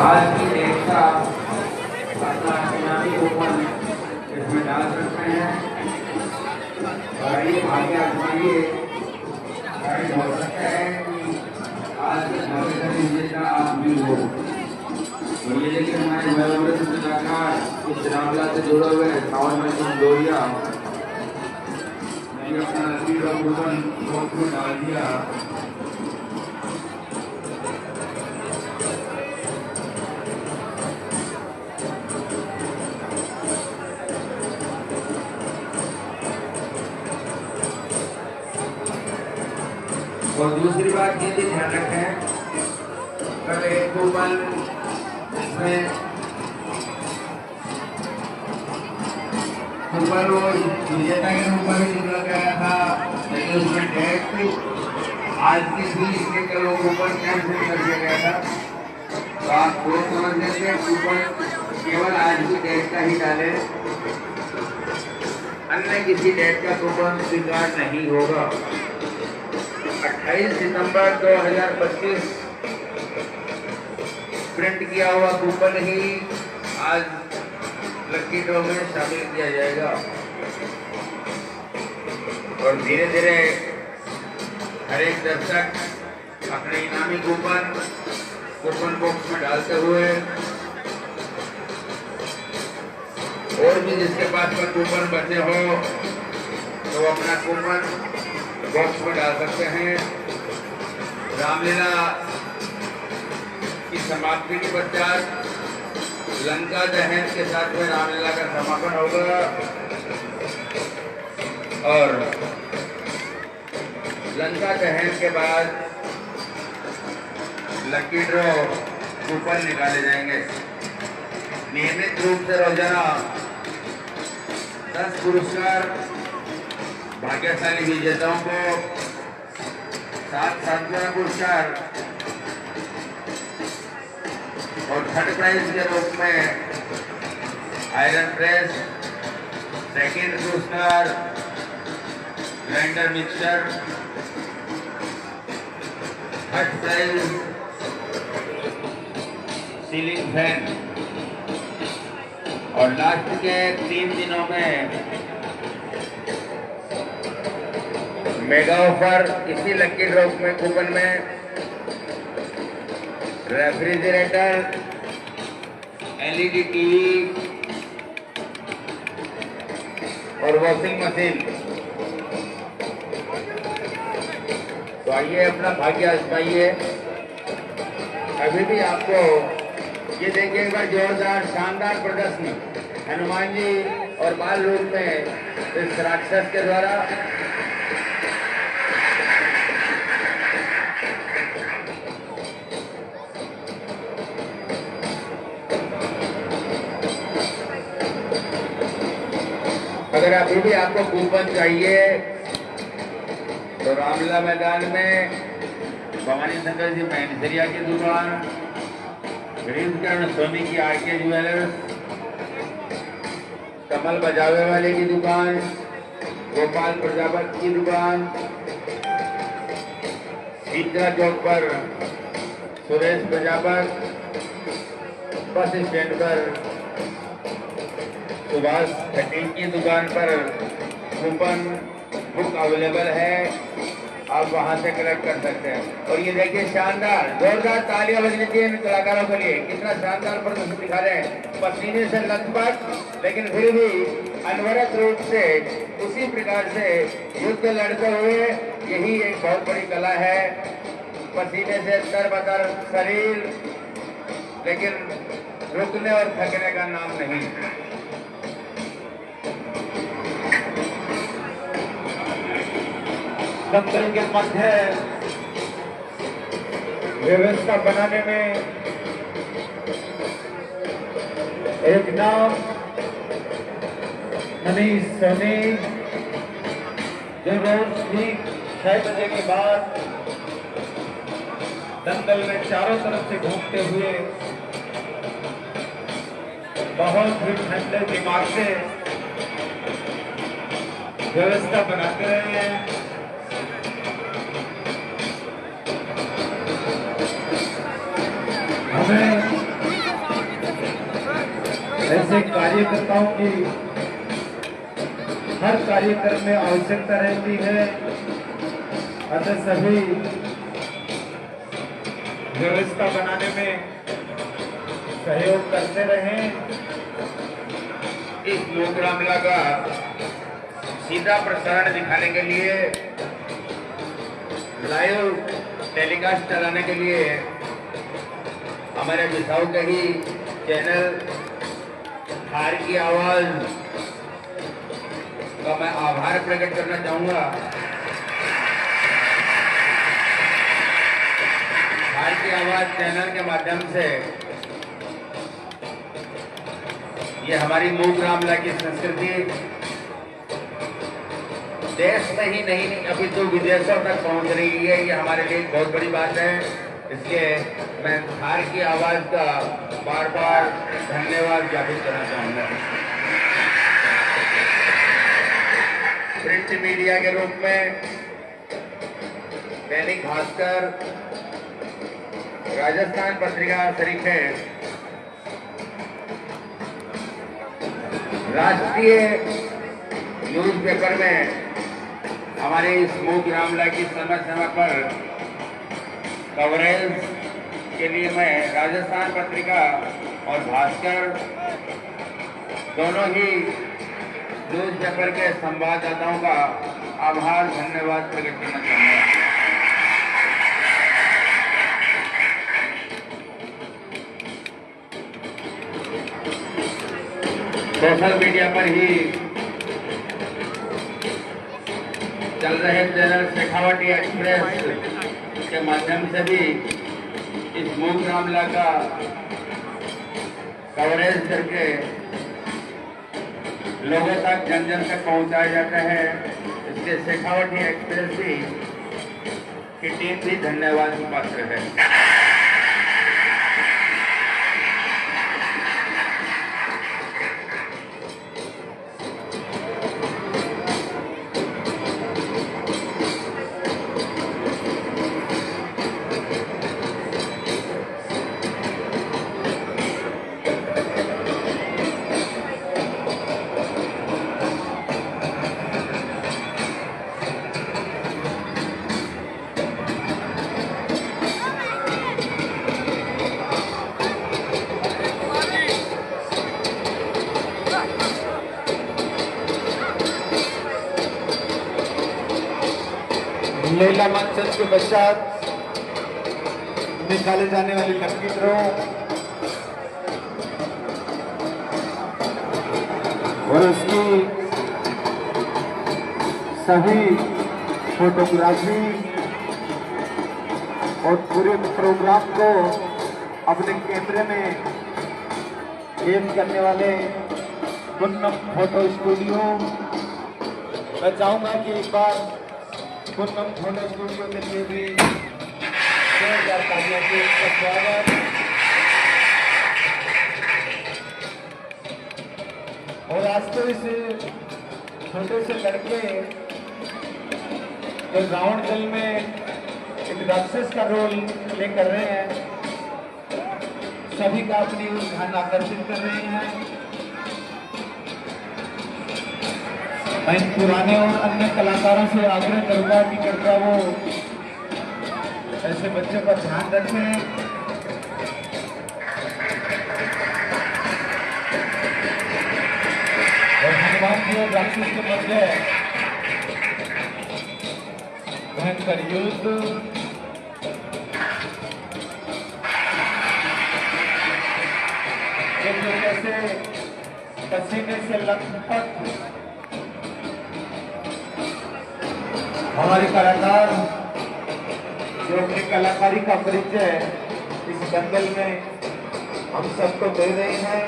आज की डेट का अपना इनामी कूपन इसमें डाल सकते हैं और ये आगे आजमाइए। हो सकता है कि आज के भाग्यशाली विजेता आप भी हो। और ये देखिए हमारे भैरवव्रत कलाकार इस रामला से जुड़े हुए सावन में तुम डोरिया मैंने अपना नसीब और कूपन बॉक्स में डाल दिया। और दूसरी बात ये भी ध्यान रखें, कल एक कूपन इसमें कूपन वो विजेता के रूप में निकल गया था, लेकिन उसमें डेट आज की थी, इसलिए कल वो कूपन कैंसिल कर दिया गया था। तो आप वो समझ लीजिए कूपन केवल आज की डेट का ही डालें, अन्य किसी डेट का कूपन स्वीकार नहीं होगा। 28 सितंबर 2025 प्रिंट किया हुआ कूपन ही आज लकी ड्रॉ में शामिल किया जाएगा और धीरे धीरे हर एक दर्शक अपने इनामी कूपन बॉक्स में डालते हुए और भी जिसके पास में कूपन बचे हो तो अपना कूपन बॉक्स में डाल सकते हैं। रामलीला की समाप्ति के पश्चात लंका दहन के साथ में रामलीला का समापन होगा और लंका दहन के बाद लकी ड्रॉ कूपन निकाले जाएंगे। नियमित रूप से रोजाना 10 पुरस्कार भाग्यशाली विजेताओं को 7 सांत्वना पुरस्कार और थर्ड प्राइज के रूप में आयरन प्रेस, सेकंड पुरस्कार blender mixer, third prize ceiling fan और लास्ट के 3 दिनों में मेगा ऑफर इसी लकी ड्रॉ में कूपन में रेफ्रिजरेटर, एलईडी टीवी और वॉशिंग मशीन। तो आइए अपना भाग्य आजमाइए। अभी भी आपको ये देखिएगा जोरदार शानदार प्रदर्शनी हनुमान जी और बाल रूप में इस राक्षस के द्वारा। अगर अभी भी आपको कूपन चाहिए तो रामलीला मैदान में भवानी शंकर जी मैनसरिया की दुकान, ग्रीनकर्ण स्वामी की आरके ज्वेलर्स, कमल बजावे वाले की दुकान, गोपाल प्रजापति की दुकान, ईदगाह चौक पर सुरेश प्रजापति, बस स्टैंड पर सुभाष खटीक की दुकान पर कूपन बुक अवेलेबल है, आप वहां से कलेक्ट कर सकते हैं। और ये देखिए शानदार जोरदार तालियां बजनी चाहिए इन कलाकारों के लिए, कितना शानदार प्रदर्शन दिखा रहे हैं, पसीने से लथपथ लेकिन फिर भी अनवरत रूप से उसी प्रकार से युद्ध लड़ते हुए। यही एक बहुत बड़ी कला है, पसीने से तरबतर शरीर लेकिन रुकने और थकने का नाम नहीं। दफ्तर के मध्य व्यवस्था बनाने में एक नाम मनीष सोनी, जो रोज ठीक 6 बजे के बाद दंगल में चारों तरफ से घूमते हुए बहुत ही ठंडे दिमाग से व्यवस्था बनाते रहे हैं। हमें ऐसे कार्यकर्ताओं की हर कार्यक्रम में आवश्यकता रहती है। अतः सभी व्यवस्था बनाने में सहयोग करते रहें। इस लोक रामलीला का सीधा प्रसारण दिखाने के लिए, लाइव टेलीकास्ट चलाने के लिए हमारे बिसाऊ के ही चैनल हार की आवाज का मैं आभार प्रकट करना चाहूंगा। हार की आवाज चैनल के माध्यम से ये हमारी मूक रामलीला की संस्कृति देश में ही नहीं अभी तो विदेशों तक पहुंच रही है। ये हमारे लिए बहुत बड़ी बात है। इसलिए मैं हार की आवाज का बार बार धन्यवाद ज्ञापित करना चाहूंगा। प्रिंट मीडिया के रूप में दैनिक भास्कर, राजस्थान पत्रिका शरीफ राष्ट्रीय न्यूज़पेपर में हमारे इस मूक रामलीला की समय समय पर कवरेज के लिए मैं राजस्थान पत्रिका और भास्कर दोनों ही न्यूज़पेपर के संवाददाताओं का आभार धन्यवाद प्रकट करना चाहूँगा। सोशल मीडिया पर ही चल रहे चैनल शेखावटी एक्सप्रेस के माध्यम से भी इस मूक रामलीला का कवरेज करके लोगों तक जन जन तक पहुंचाया जाता है। इसके शेखावटी एक्सप्रेस भी की टीम भी धन्यवाद की पात्र है। लीला मंचन के पश्चात निकाले जाने वाली लकी ड्रॉ और उसकी सभी फोटोग्राफी और पूरे प्रोग्राम को अपने कैमरे में कैद करने वाले पूनम फोटो स्टूडियो, मैं चाहूंगा कि एक बार पूनम फोटो स्टूडियो के लिए भी 2000 तालियों से स्वागत। और आज तो इस छोटे से लड़के जो रावण दल में एक राक्षस का रोल प्ले कर रहे हैं, सभी का अपनी ओर ध्यान आकर्षित कर रहे हैं। मैं पुराने और अन्य कलाकारों से आग्रह करूंगा कि कृपया वो ऐसे बच्चों का ध्यान रखें। और हनुमान जी और राक्षस के मध्य भयंकर युद्ध, कैसे पसीने से लथपथ हमारे कलाकार जो अपनी कलाकारी का परिचय इस दंगल में हम सबको दे रहे हैं।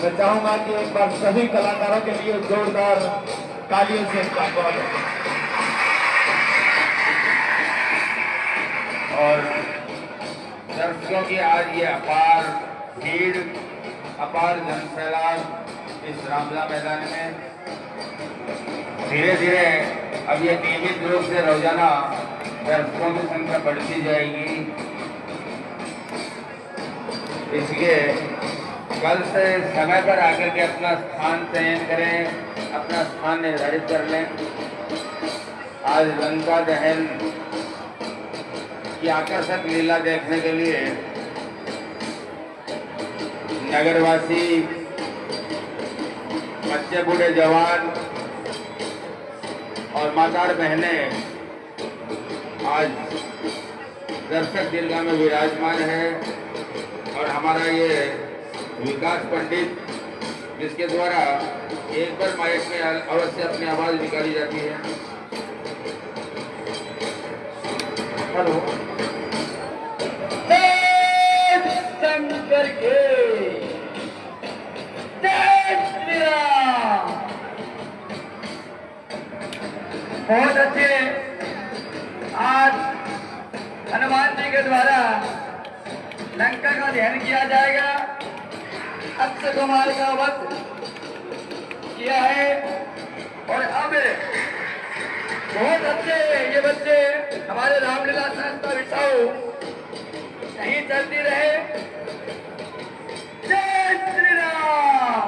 मैं चाहूंगा कि एक बार सभी कलाकारों के लिए जोरदार तालियों से स्वागत है। और दर्शकों की आज ये अपार भीड़, अपार जनसैलाब इस रामलीला मैदान में धीरे धीरे अब ये नियमित रूप से रोजाना दर्शकों की संख्या बढ़ती जाएगी। इसलिए कल से समय पर आकर के अपना स्थान चयन करें, अपना स्थान निर्धारित कर लें। आज लंका दहन की आकर्षक लीला देखने के लिए नगरवासी, बच्चे, बूढ़े, जवान और मातार बहनें आज दर्शक दीर्घा में विराजमान है। और हमारा ये विकास पंडित, जिसके द्वारा एक बार माइक में अवश्य अपनी आवाज निकाली जाती है। हेलो, शंकर के बहुत अच्छे। आज हनुमान जी के द्वारा लंका का ध्यान किया जाएगा। अक्षय कुमार का वध किया है और अब बहुत अच्छे ये बच्चे हमारे रामलीला संस्था विसाऊ यहीं चलती रहे। जय श्री राम।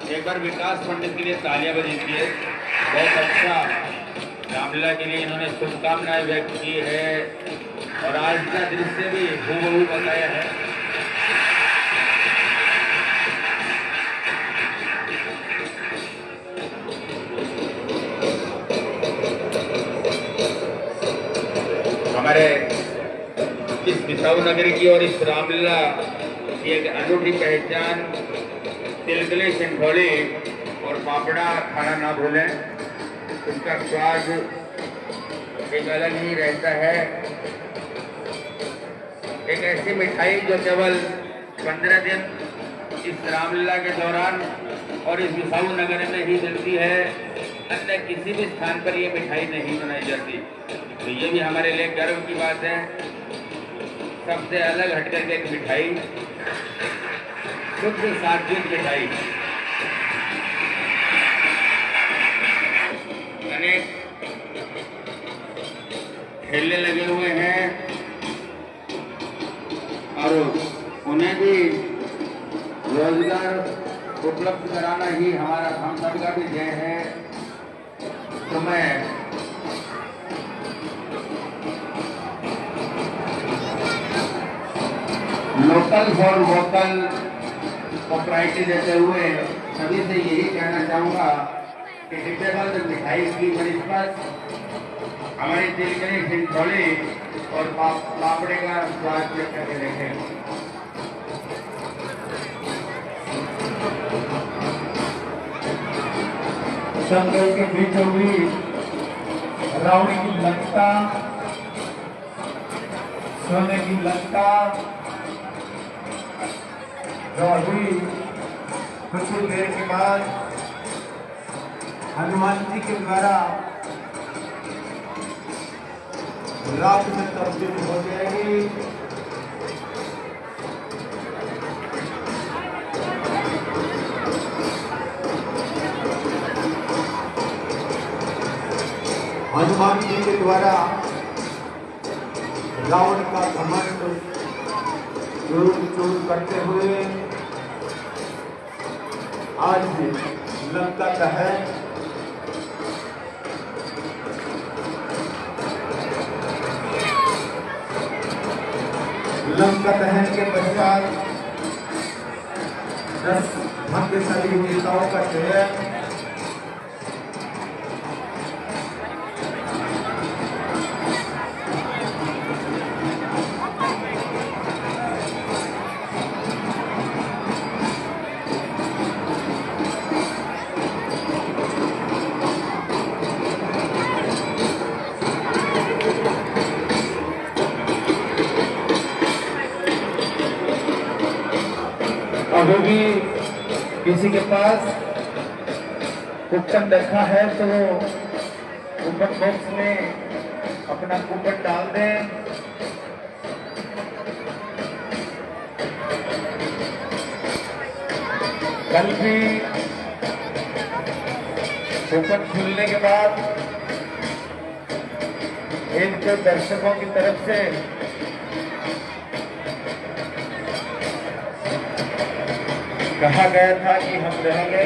एक बार विकास पंडित के लिए तालियां बजीजिए। बहुत अच्छा रामलीला के लिए इन्होंने शुभकामनाएं व्यक्त की है और आज का दृश्य भी हूबहू बताया है। हमारे इस बिसाऊ नगरी की और इस रामलीला की एक अनूठी पहचान तिलकले, सिंघोली और पापड़ा खाना ना भूलें। उसका स्वाद एक अलग ही रहता है। एक ऐसी मिठाई जो केवल 15 दिन इस रामलीला के दौरान और इस बिसाऊ नगर में ही मिलती है। अन्य किसी भी स्थान पर ये मिठाई नहीं बनाई जाती। तो ये भी हमारे लिए गर्व की बात है। सबसे अलग हटकर के एक मिठाई, शुद्ध सात्विक मिठाई। अनेक ठेले लगे हुए हैं और उन्हें भी रोजगार उपलब्ध कराना ही हमारा, हम सबका भी ध्येय है। तो मैं लोकल फॉर वोकल को प्रायोरिटी देते हुए सभी से यही कहना चाहूंगा कि डिब्बेबंद मिठाई की बनिस्पत हमारी तिलकनी, सिंघोली और पापड़े का स्वाद चेक करके देखें। जंगल के बीचों बीच रावण की लंका, सोने की लंका, जो अभी कुछ देर के बाद हनुमान जी के द्वारा रात में तब्दील हो जाएगी। हनुमान जी के द्वारा रावण का घमंड चूर चूर करते हुए आज लंका दहन के पश्चात 10 भाग्यशाली नेताओं का चयन अभी भी किसी के पास कूपन रखा है तो कूपन बॉक्स में अपना कूपन डाल दें। कल भी कूपन खुलने के बाद एक तो दर्शकों की तरफ से कहा गया था कि हम रहेंगे,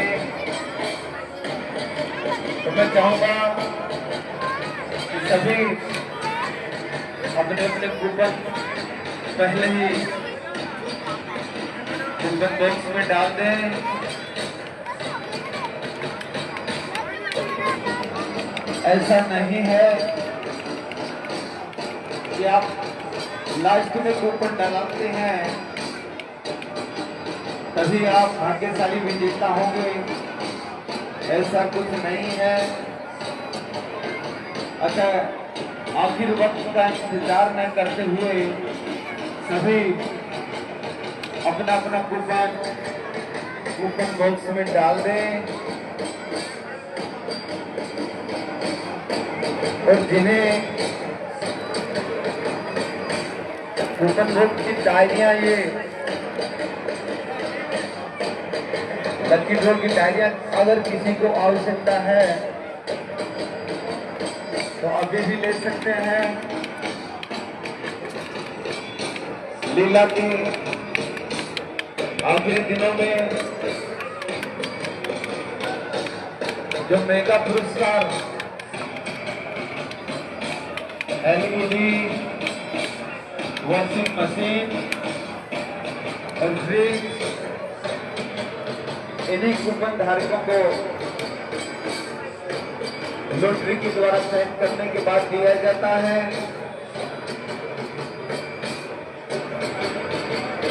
तो मैं चाहूंगा कि सभी अपने अपने कूपन पहले ही कूपन बॉक्स में डाल दें। ऐसा नहीं है कि आप लास्ट में कूपन डालते हैं तभी आप भाग्यशाली विजेता होंगे, ऐसा कुछ नहीं है। अच्छा, आखिर वक्त का इंतजार न करते हुए सभी अपना अपना कूपन बॉक्स में डाल दें और जिन्हें कूपन बॉक्स की डायरियां, ये लकी ड्रॉ की डायरियां अगर किसी को आवश्यकता है तो अभी भी ले सकते हैं। लीला के आखिरी दिनों में जो मेगा पुरस्कार LED वॉशिंग मशीन और फ्रिज, इन्हीं कूपन धारकों को लॉटरी के द्वारा चयन करने के बाद दिया जाता है।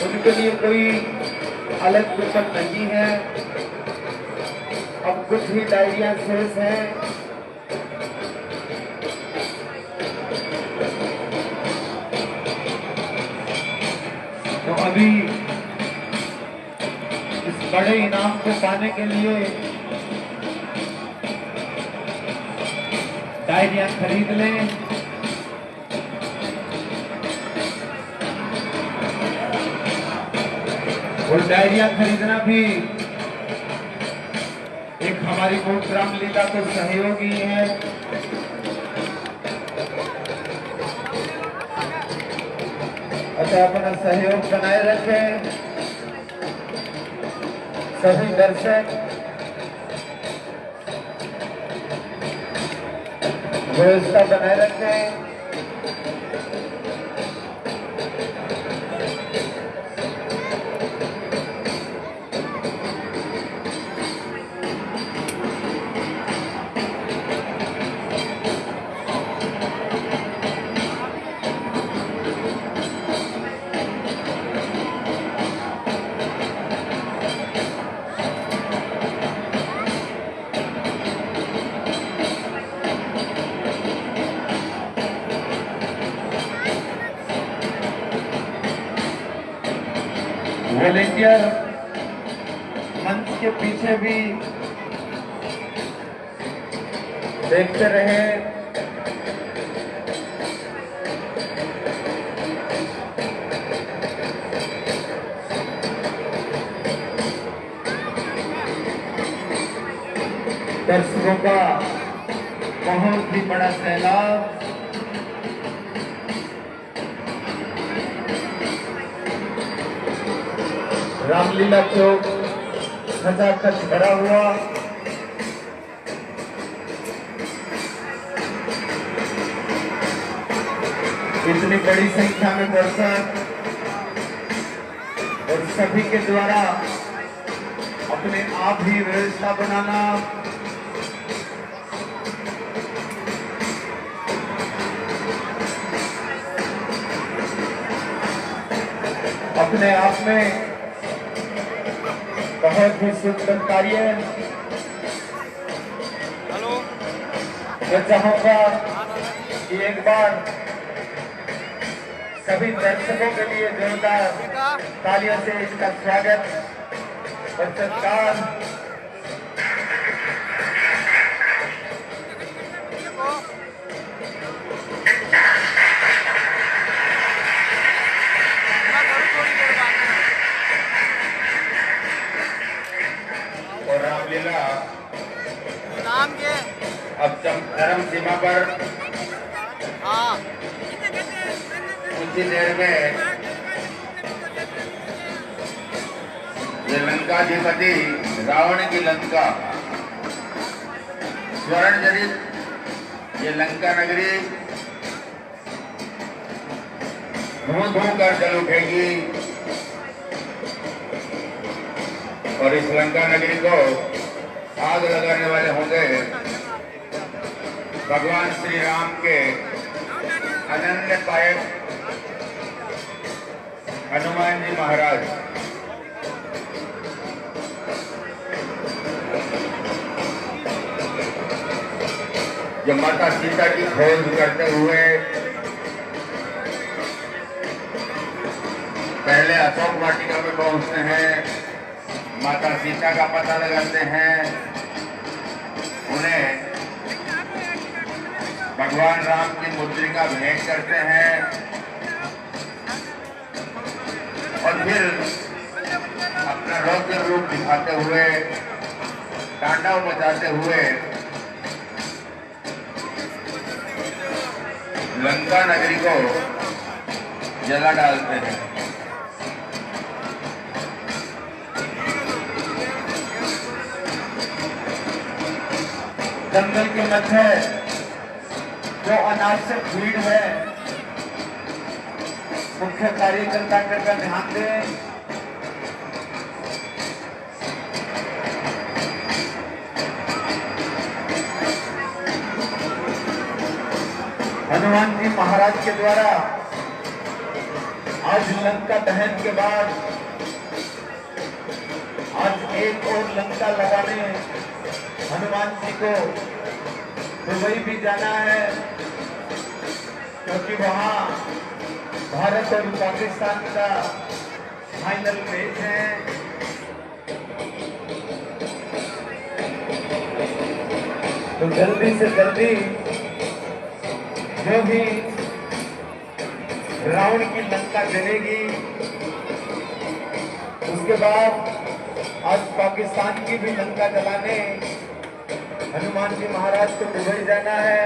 उनके लिए कोई अलग कूपन नहीं है। अब कुछ ही डायरियां शेष हैं। तो अभी इस बड़े इनाम को पाने के लिए डायरियां खरीद लें। और डायरियां खरीदना भी एक हमारी मूक रामलीला को सहयोगी है। अच्छा, अपना सहयोग बनाए रखें सभी दर्शक, व्यवस्था बनाए रखें। वॉलेंटियर मंच के पीछे भी देखते रहे। दर्शकों का बहुत ही बड़ा सैलाब रामलीला चौक खचाखच भरा हुआ। इतनी बड़ी संख्या में दर्शक और सभी के द्वारा अपने आप ही व्यवस्था बनाना, अपने आप में बहुत ही सुंदर कार्य है। मैं चाहूंगा कि एक बार सभी दर्शकों के लिए जोरदार तालियों से इसका स्वागत और सत्कार। और रामलीला नाम के अब चरम सीमा पर ही देर में ये लंकाधिपति रावण की लंका स्वर्ण जनित ये लंका नगरी धूम धूम कर जल उठेगी और इस लंका नगरी को आग लगाने वाले होंगे भगवान श्री राम के अनन्य पायक हनुमान जी महाराज। जब माता सीता की खोज करते हुए पहले अशोक वाटिका में पहुंचते हैं, माता सीता का पता लगाते हैं, उन्हें भगवान राम की मुद्रिका भेंट करते हैं और फिर अपना रौद्र रूप दिखाते हुए तांडव मचाते हुए लंका नगरी को जला डालते हैं। जंगल के मध्य जो अनावश्यक भीड़ है, मुख्य कार्यकर्ता का ध्यान दें। हनुमान जी महाराज के द्वारा आज लंका दहन के बाद आज एक और लंका लगाने हनुमान जी को दुबई भी जाना है, क्योंकि वहां भारत और पाकिस्तान का फाइनल मैच है। तो जल्दी से जल्दी जो भी रावण की लंका जलेगी, उसके बाद आज पाकिस्तान की भी लंका जलाने हनुमान जी महाराज को दुबई जाना है।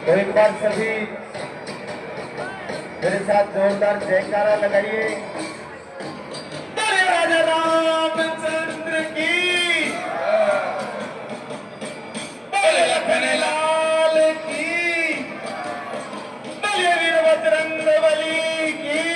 तो एक बार सभी मेरे साथ जोरदार जयकारा लगाइए। राजा रामचंद्र की, लखन लाल की, वीर बजरंगबली की।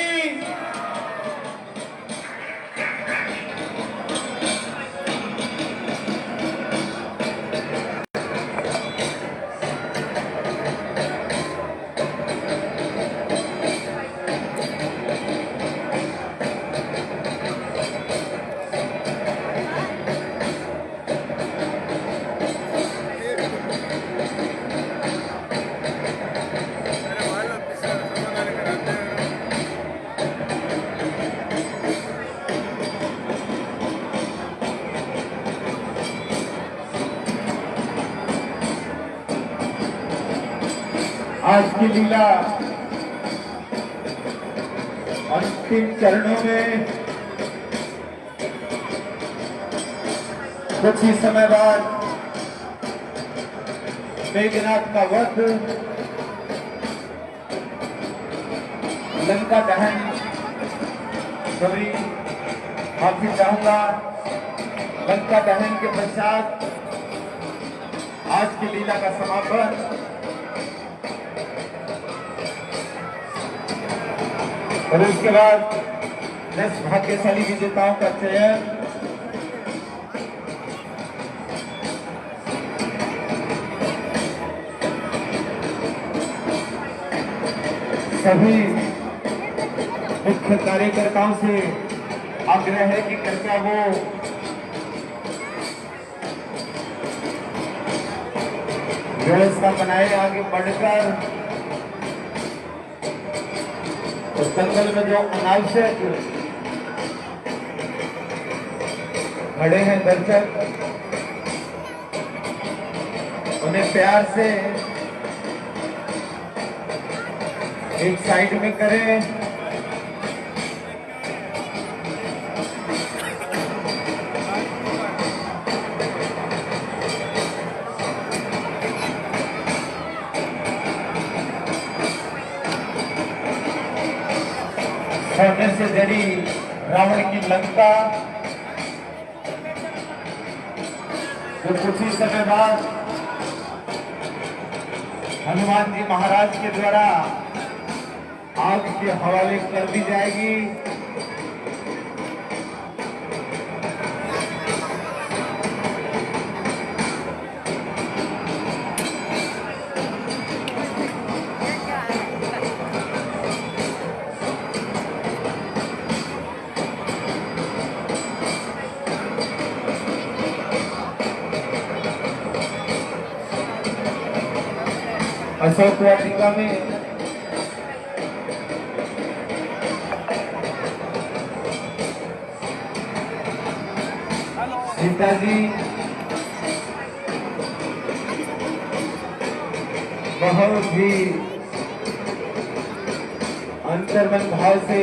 आज की लीला अंतिम चरणों में कुछ ही समय बाद मेघनाथ का वध, लंका दहन, सभी माफी चाहूंगा। लंका दहन के पश्चात आज की लीला का समापन और उसके बाद 10 भाग्यशाली विजेताओं का चयन। सभी मुख्य कार्यकर्ताओं से आग्रह है कि कृपया वो व्यवस्था बनाए आगे बढ़कर उस दंगल में जो अनावश्यक खड़े हैं दर्शक, उन्हें प्यार से एक साइड में करें। सोने से जड़ी रावण की लंका, जो कुछ ही समय बाद हनुमान जी महाराज के द्वारा आग के हवाले कर दी जाएगी। अशोक वाटिका में सीता जी बहुत ही अंतर्मन भाव से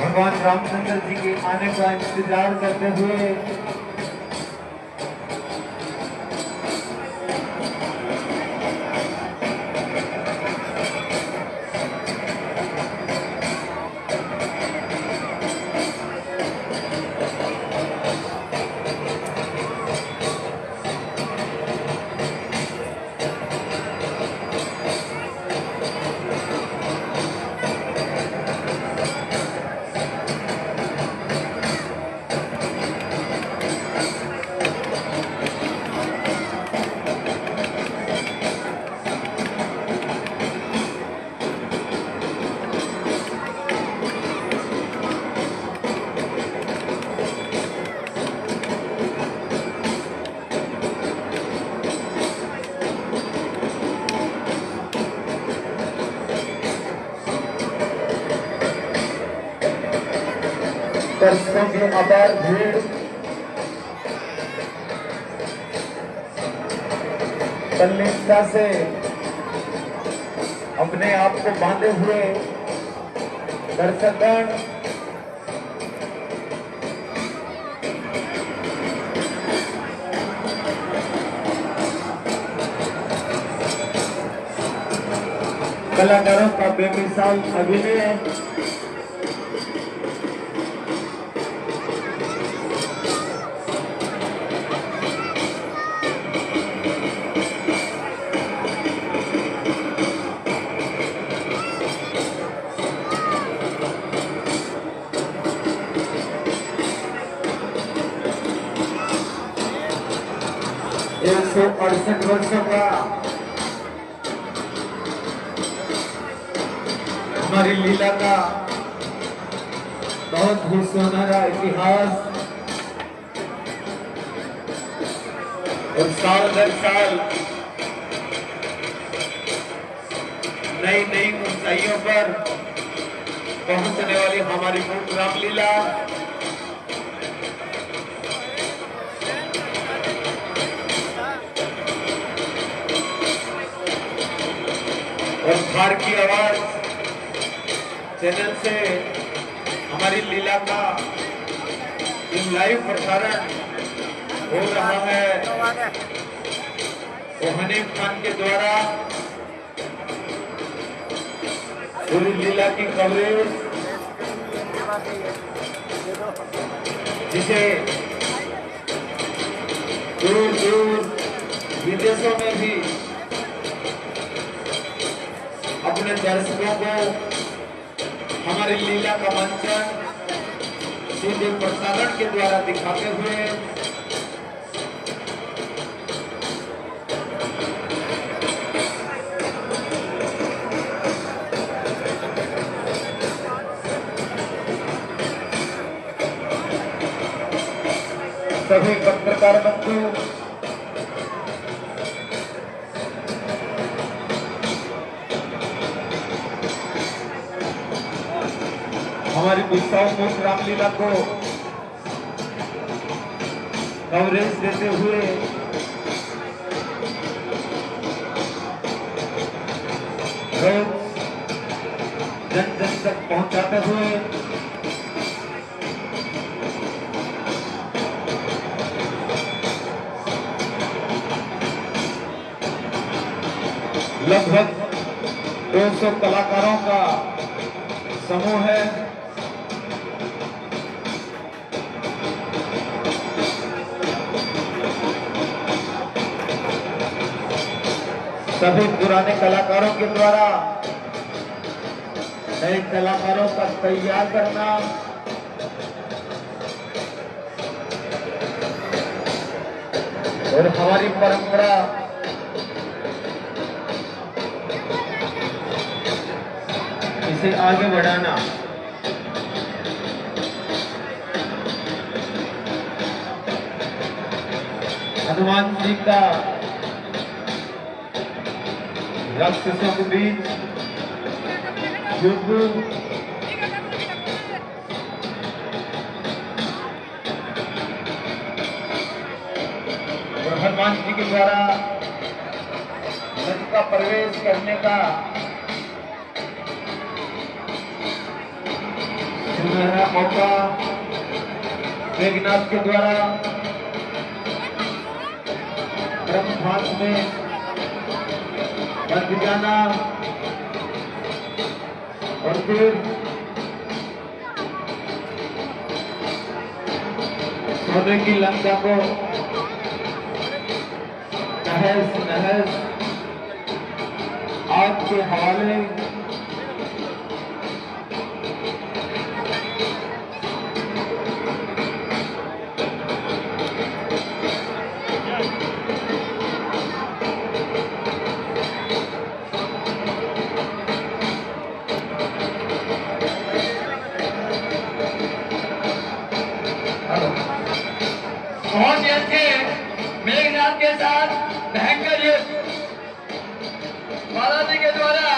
भगवान रामचंद्र जी के आने का इंतजार करते हुए दर्शकों की अपार भीड़ तल्लीनता से अपने आप को बांधे हुए दर्शकगण कलाकारों का बेमिसाल अभिनय एक 168 वर्षों का हमारी लीला का बहुत ही सुनहरा इतिहास और साल दर साल नई नई ऊंचाइयों पर पहुंचने वाली हमारी मूक रामलीला और भारतीय आवाज चैनल से हमारी लीला का लाइव प्रसारण हो रहा है। वो हनीफ खान के द्वारा पूरी लीला की कवरेज, जिसे दूर दूर विदेशों में भी अपने दर्शकों को हमारी लीला का मंचन सीधे प्रसारण के द्वारा दिखाते हुए सभी पत्रकार बंधु हमारी विशाल रामलीला को कवरेज देते हुए जन जन तक पहुंचाते हुए लगभग 200 कलाकारों का समूह है। सभी पुराने कलाकारों के द्वारा नए कलाकारों का तैयार करना, और हमारी परंपरा इसे आगे बढ़ाना। हनुमान जी का राक्षसों के बीच युद्ध, और हनुमान जी के द्वारा लंका प्रवेश करने का सुनहरा मौका, मेघनाथ के द्वारा ब्रह्मास्त्र में बंध जाना, और फिर सोने की लंका को तहस नहस आग के हवाले बहुत ही अच्छे मेघनाथ के साथ भयंकर युद्ध, बालाजी के द्वारा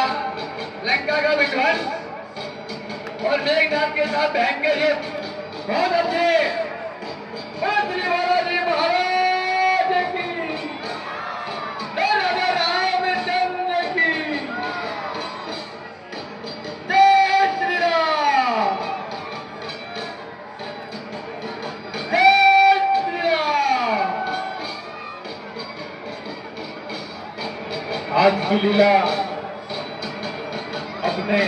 लंका का विध्वंस और मेघनाथ के साथ भयंकर युद्ध। बहुत अच्छे। श्री बालाजी महाराज की, राजा रामचंद्र की जय श्री राम, जय श्री राम। आज की लीला अपने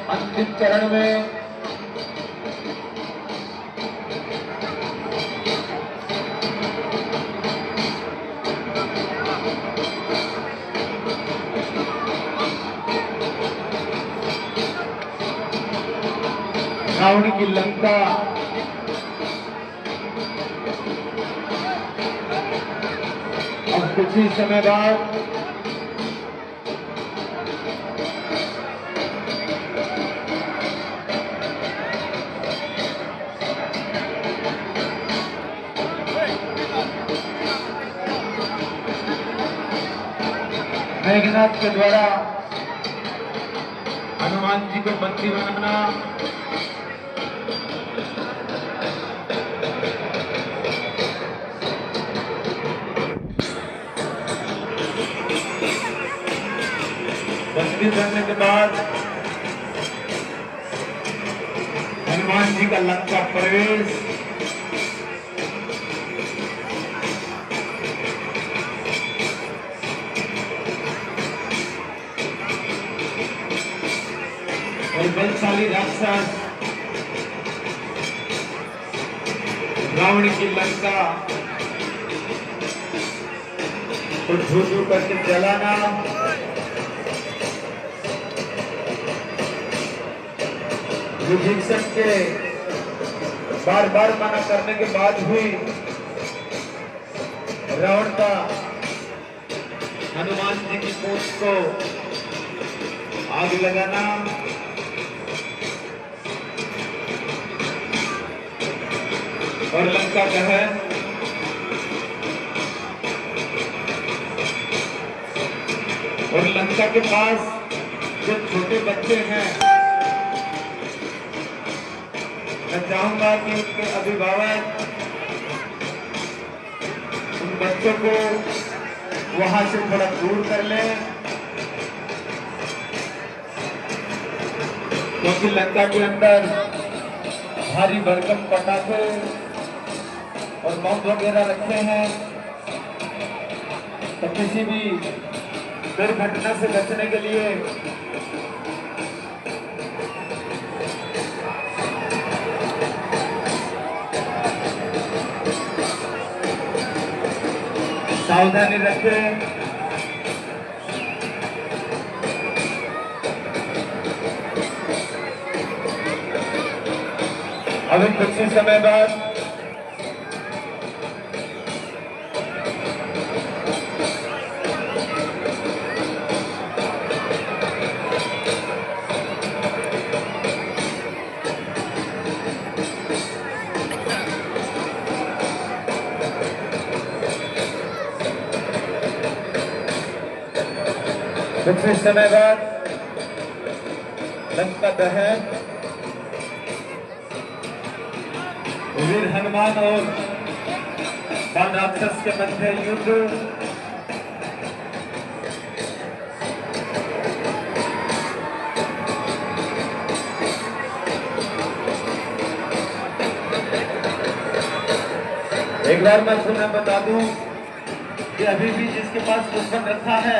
अंतिम चरण में रावण की लंका अब कुछ ही समय बाद मेघनाथ के द्वारा हनुमान जी को बंदी बनाना, बंदी करने के बाद हनुमान जी का लंका प्रवेश, और बलशाली राक्षस रावण की लंका को धू करके जलाना, विभीषण के बार बार मना करने के बाद भी रावण का हनुमान जी की पूंछ को आग लगाना, और लंका दहन, और लंका के पास जो छोटे बच्चे हैं, मैं चाहूंगा कि उनके अभिभावक उन बच्चों को वहां से थोड़ा दूर कर लें, क्योंकि लंका के अंदर भारी भरकम पटाखे और बम वगैरह रखे हैं, तो किसी भी दुर्घटना से बचने के लिए सावधानी रखें। अभी कुछ ही समय बाद कुछ समय बाद लंका दहन वीर हनुमान और बाण राक्षस के मध्य युद्ध। एक बार मैं पुनः बता दूं कि अभी भी जिसके पास कुंभन रखा है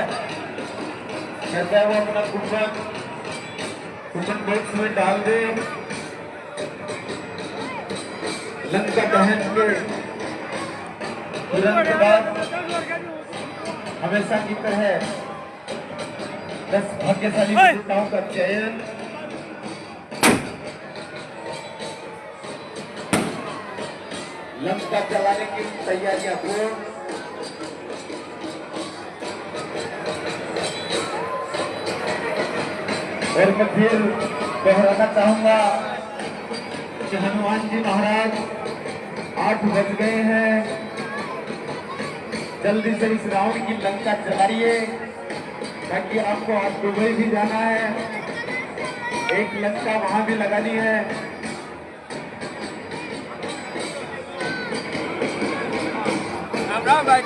कहता है वो अपना कुंभन बॉक्स में डाल दे। लंका दहन के तुरंत बाद हमेशा की तरह 10 भाग्यशाली विजेताओं का चयन लंका चलाने की तैयारियां पूर्ण। और मैं फिर दोहराना चाहूंगा कि हनुमान जी महाराज 8 बज गए हैं, जल्दी से इस रावण की लंका जलाइए ताकि आपको आज दुबई भी जाना है, एक लंका वहां भी लगानी है। राम भाई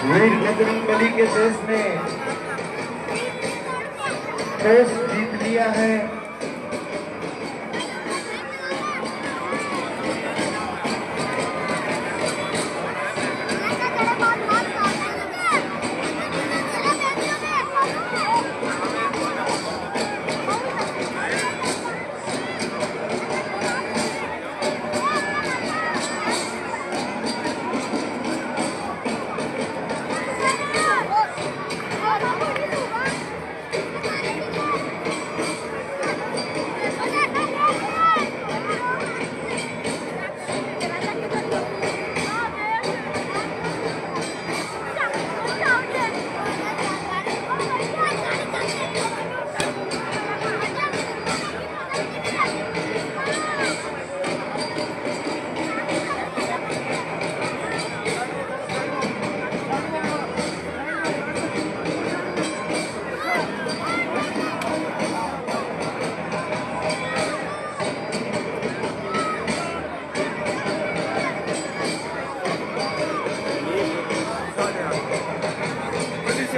वीर बजरंगबली के देश ने टॉस जीत लिया है।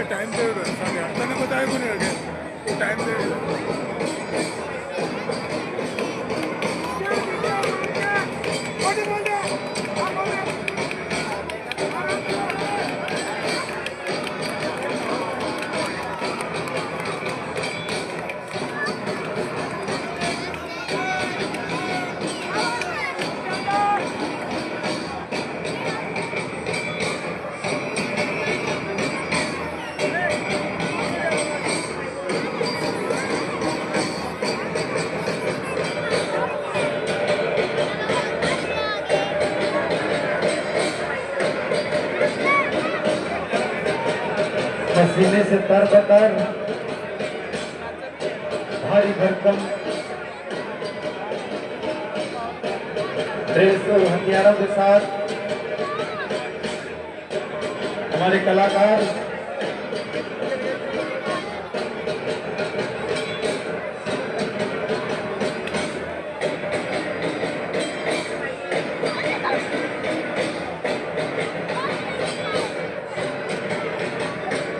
टाइम दे बताया को नहीं टाइम दे पसीने से तर-बतर भारी भरकम ड्रेस और हथियारों के साथ हमारे कलाकार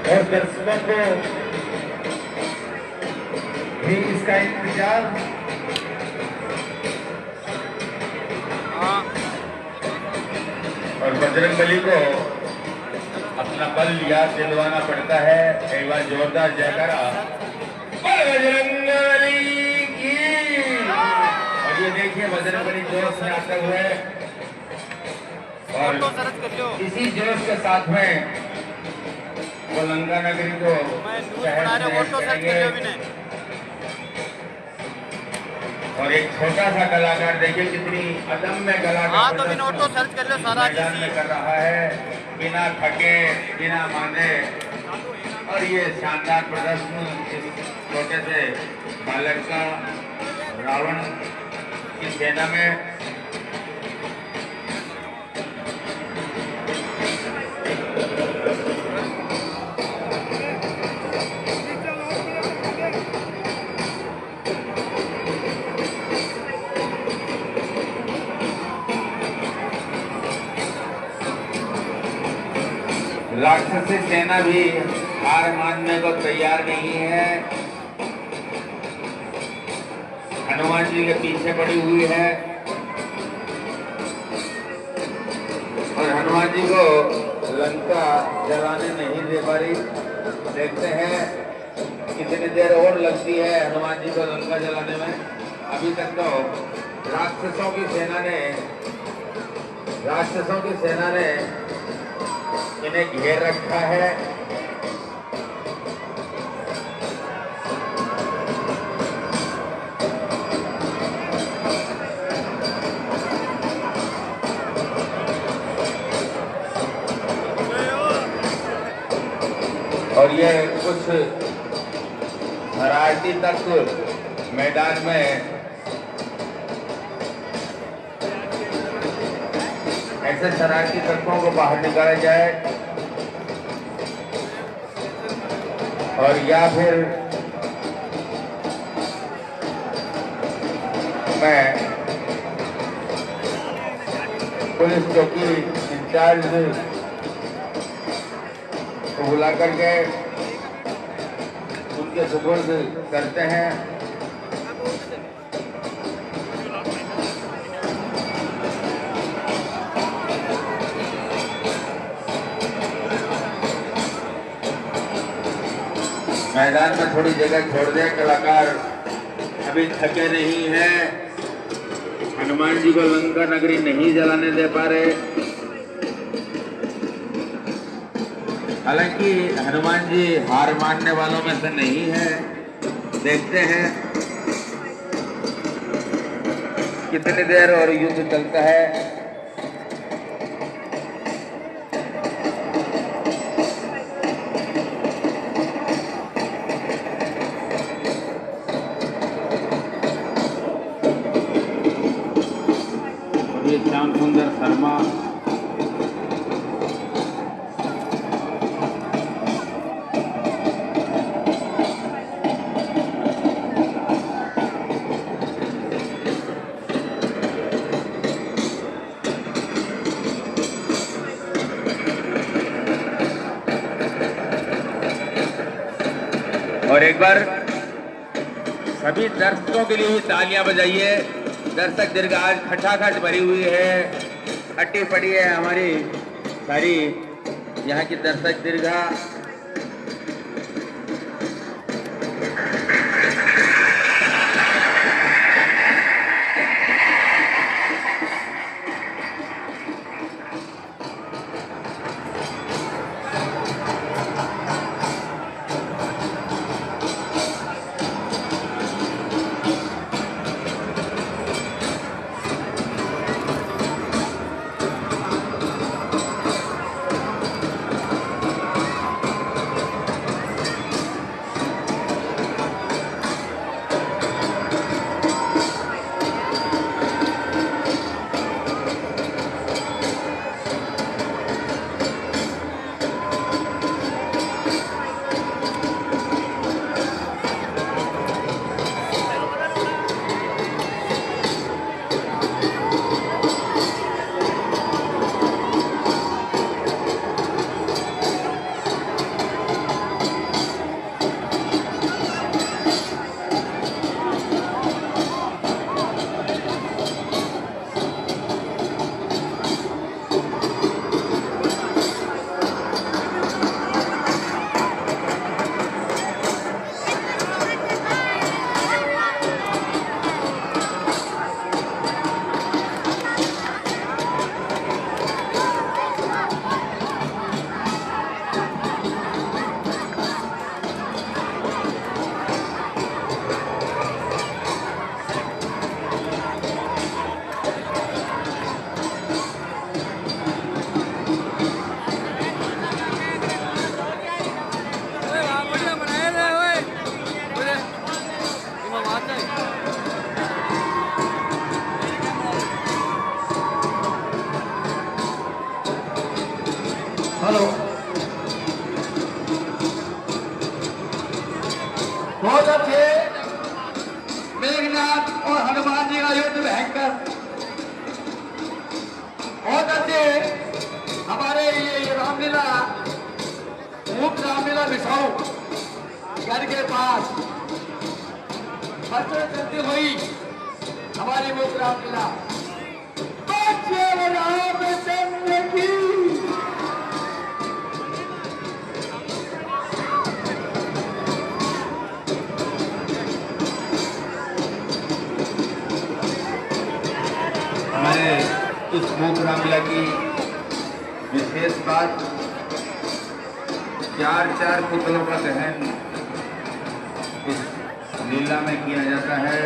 और दर्शकों को भी इसका इंतजार। और बजरंगबली को अपना बल याद दिलवाना पड़ता है। एक बार जोरदार जयकारा बोल बजरंगबली की। और ये देखिए बजरंगबली जोश में आते हुए और इसी जोश के साथ में वो लंका नगरी को शहर करेंगे। और एक छोटा सा कलाकार देखिए कितनी अदम्य कलाकार मैदान में कर रहा है, बिना थके बिना मांगे। और ये शानदार प्रदर्शन इस छोटे से बालक का रावण की सेना में। राक्षसी सेना भी हार मानने को तैयार नहीं है। हनुमान जी के पीछे पड़ी हुई है और हनुमान जी को लंका जलाने नहीं दे पा रही। देखते हैं कितनी देर और लगती है हनुमान जी को लंका जलाने में। अभी तक तो राक्षसों की सेना ने इन्हें घेर रखा है। और ये कुछ शरारती तत्व मैदान में ऐसे शरारती तत्वों को बाहर निकाला जाए और या फिर मैं पुलिस चौकी इंचार्ज को बुला करके उनके सुपुर्द करते हैं। मैदान में थोड़ी जगह छोड़ दे, कलाकार अभी थके नहीं हैं। हनुमान जी को लंका नगरी नहीं जलाने दे पा रहे। हालांकि हनुमान जी हार मानने वालों में से नहीं है। देखते हैं कितनी देर और युद्ध चलता है। श्याम सुंदर शर्मा और एक बार सभी दर्शकों के लिए भी तालियां बजाइए। दर्शक दीर्घ आज खटाखट भरी हुई है, अट्टी पड़ी है हमारी सारी यहाँ की दर्शक दीर्घा। हेलो, बहुत अच्छे मेघनाथ और हनुमान जी का युद्ध भयंकर, बहुत अच्छे हमारे ये रामलीला मूक रामलीला बिछाऊ घर के पास बच्चों चलती हुई हमारी मूक रामलीला बच्चे रामचंद्र की। हमारे इस मूक रामलीला की विशेष बात, चार पुतलों का दहन इस लीला में किया जाता है।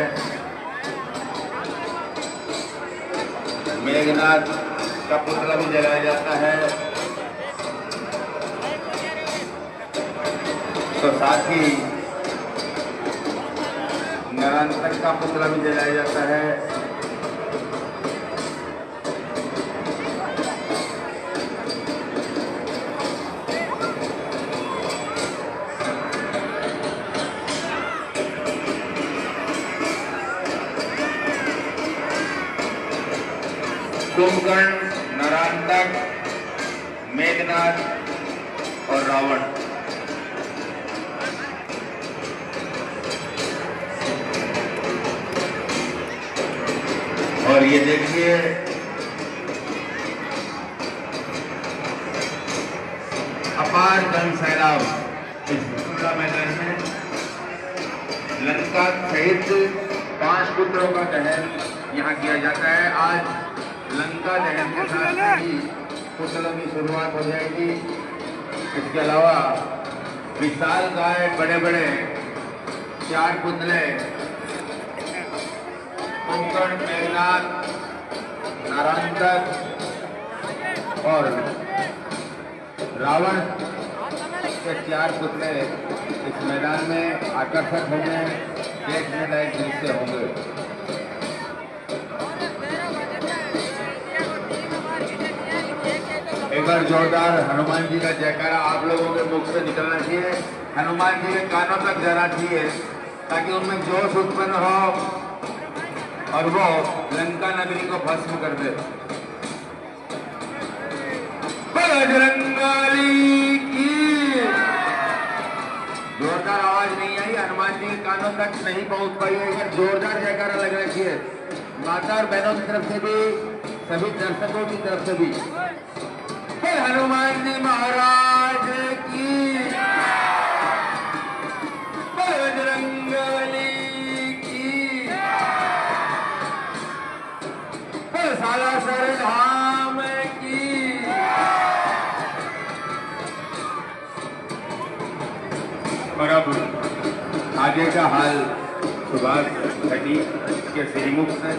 मेघनाथ का पुतला भी जलाया जाता है, तो साथ ही नरांतक का पुतला भी जलाया जाता है। कुंभकर्ण, नरांतक, मेघनाथ और रावण। और ये देखिए अपार जन सैलाब इस खुला मैदान में लंका सहित 5 पुत्रों का दहन यहाँ किया जाता है। आज लंका दहन के साथ ही पुतलों की शुरुआत हो जाएगी। इसके अलावा विशाल गाय बड़े बड़े 4 पुतले कुंभकर्ण, मेघनाथ, नरांतक और रावण के 4 पुतले इस मैदान में आकर्षक होंगे, देखने लायक दृश्य होंगे। एक बार जोरदार हनुमान जी का जयकारा आप लोगों के मुख से निकलना चाहिए, हनुमान जी के कानों तक जाना चाहिए, ताकि उनमें जोश उत्पन्न हो और वो लंका नगरी को भस्म कर दे। बजरंगबली की जोरदार आवाज नहीं आई, हनुमान जी के कानों तक नहीं पहुंच पाई है। एक जोरदार जयकारा लगना चाहिए, माता और बहनों की तरफ से भी, सभी दर्शकों की तरफ से भी। हनुमान जी महाराज की, बजरंगबली की, सालासर धाम की। और अब आगे का हाल सुभाष घटी के श्रीमुख से।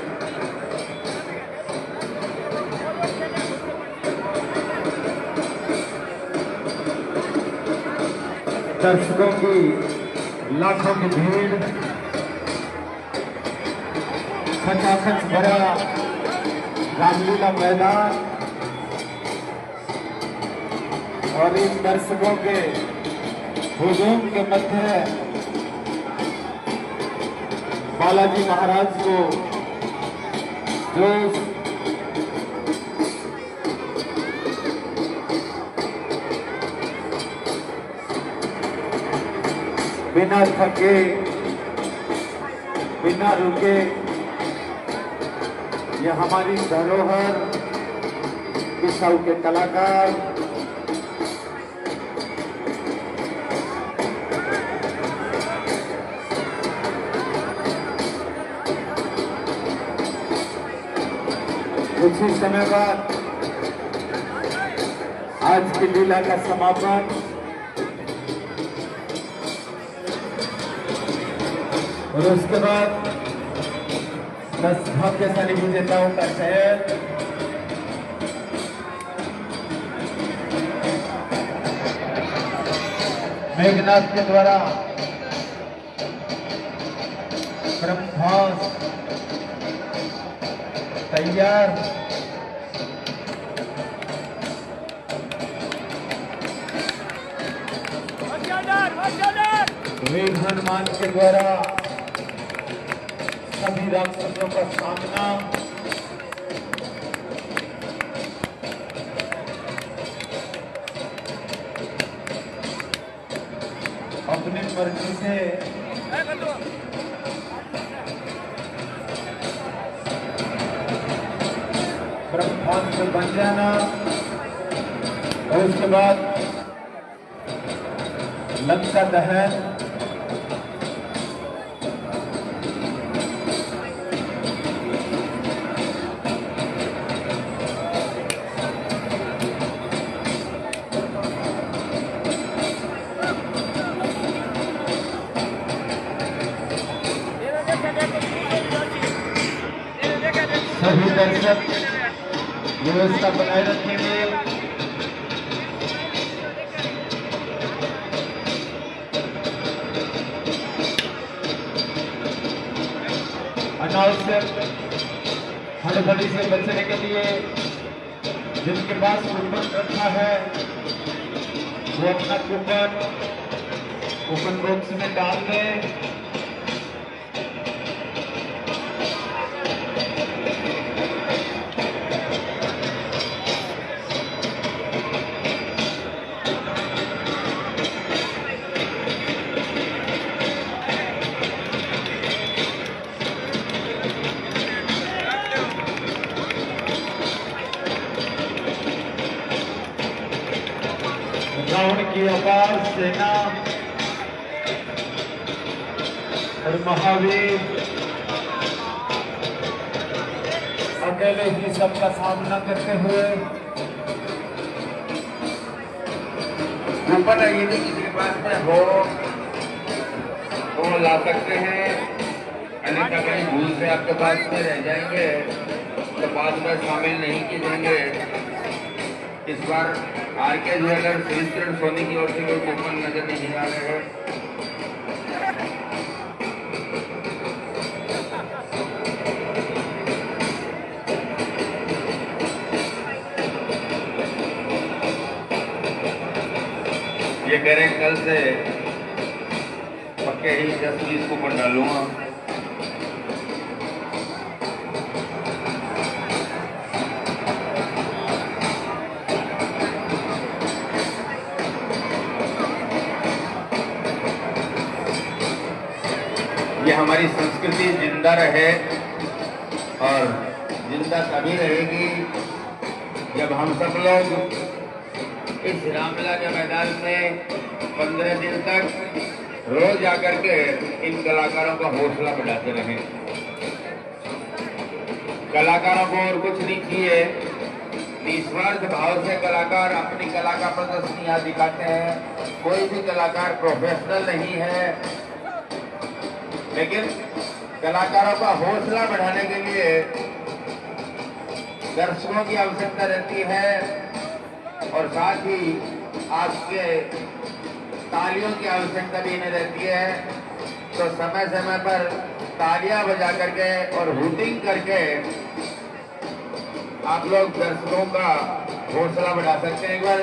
दर्शकों की लाखों की भीड़, खचाखच भरा रामलीला मैदान और इन दर्शकों के हुजूम के मध्य बालाजी महाराज को जो बिना थके, बिना रुके, ये हमारी धरोहर बिसाऊ के कलाकार कुछ ही समय बाद आज की लीला का समापन और उसके बाद 10 भाग्यशाली विजेताओं का चयन। मेघनाथ के द्वारा ब्रह्मास्त्र तैयार, वीर हनुमान के द्वारा सभी राक्षसों का सामना अपनी मर्जी से ब्रह्मास्त्र बन जाना और उसके बाद लंका दहन सभी दर्शक व्यवस्था बनाए रखेंगे। अनावश्यक हड़बड़ी से बचने के लिए जिनके पास कूपन रखा है वो अपना कूपन बॉक्स में डाल दें। रावण की अपार सेना और महावीर अकेले ही सबका सामना करते हुए ऊपर यदि किसी के पास में हो तो ला सकते हैं, अन्यथा कहीं भूल से आपके पास में रह जाएंगे तो बाद में शामिल नहीं किए जाएंगे। इस बार आरके ज्वेलर्स श्रीचरण सोनी की ओर से कोई कूपन नजर नहीं आ रहे हैं। ये कह रहे हैं कल से पक्के ही 10-20 कूपन डालूंगा। ये हमारी संस्कृति जिंदा रहे और जिंदा तभी रहेगी जब हम सब लोग इस रामलीला के मैदान में 15 दिन तक रोज आकर के इन कलाकारों का हौसला बढ़ाते रहें। कलाकारों को और कुछ नहीं चाहिए, निस्वार्थ भाव से कलाकार अपनी कला का प्रदर्शन यहाँ दिखाते हैं। कोई भी कलाकार प्रोफेशनल नहीं है, लेकिन कलाकारों का हौसला बढ़ाने के लिए दर्शकों की आवश्यकता रहती है और साथ ही आपके तालियों की आवश्यकता भी इन्हें रहती है। तो समय समय पर तालियां बजा करके और हुटिंग करके आप लोग दर्शकों का हौसला बढ़ा सकते हैं। एक बार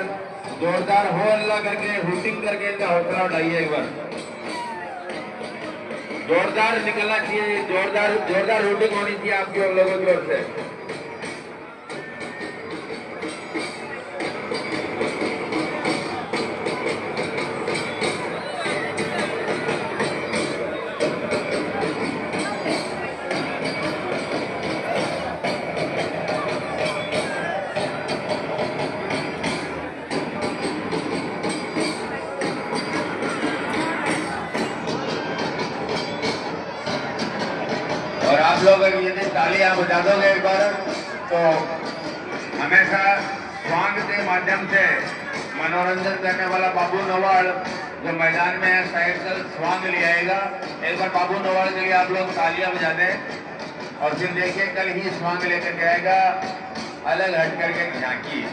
जोरदार हो अल्लाह करके हुटिंग करके इनका हौसला बढ़ाइए। एक बार जोरदार निकलना चाहिए, जोरदार हुटिंग होनी चाहिए आपकी और लोगों की ओर से। और आप लोग अगर यदि तालियां बजा दोगे एक बार तो हमेशा स्वांग के माध्यम से मनोरंजन करने वाला बाबू नवाड़ जो मैदान में है साइकिल स्वांग ले आएगा। एक बार बाबू नवाड़ के लिए आप लोग तालियां बजा दें और फिर देखिए कल ही स्वांग लेकर के आएगा अलग हट करके झांकी।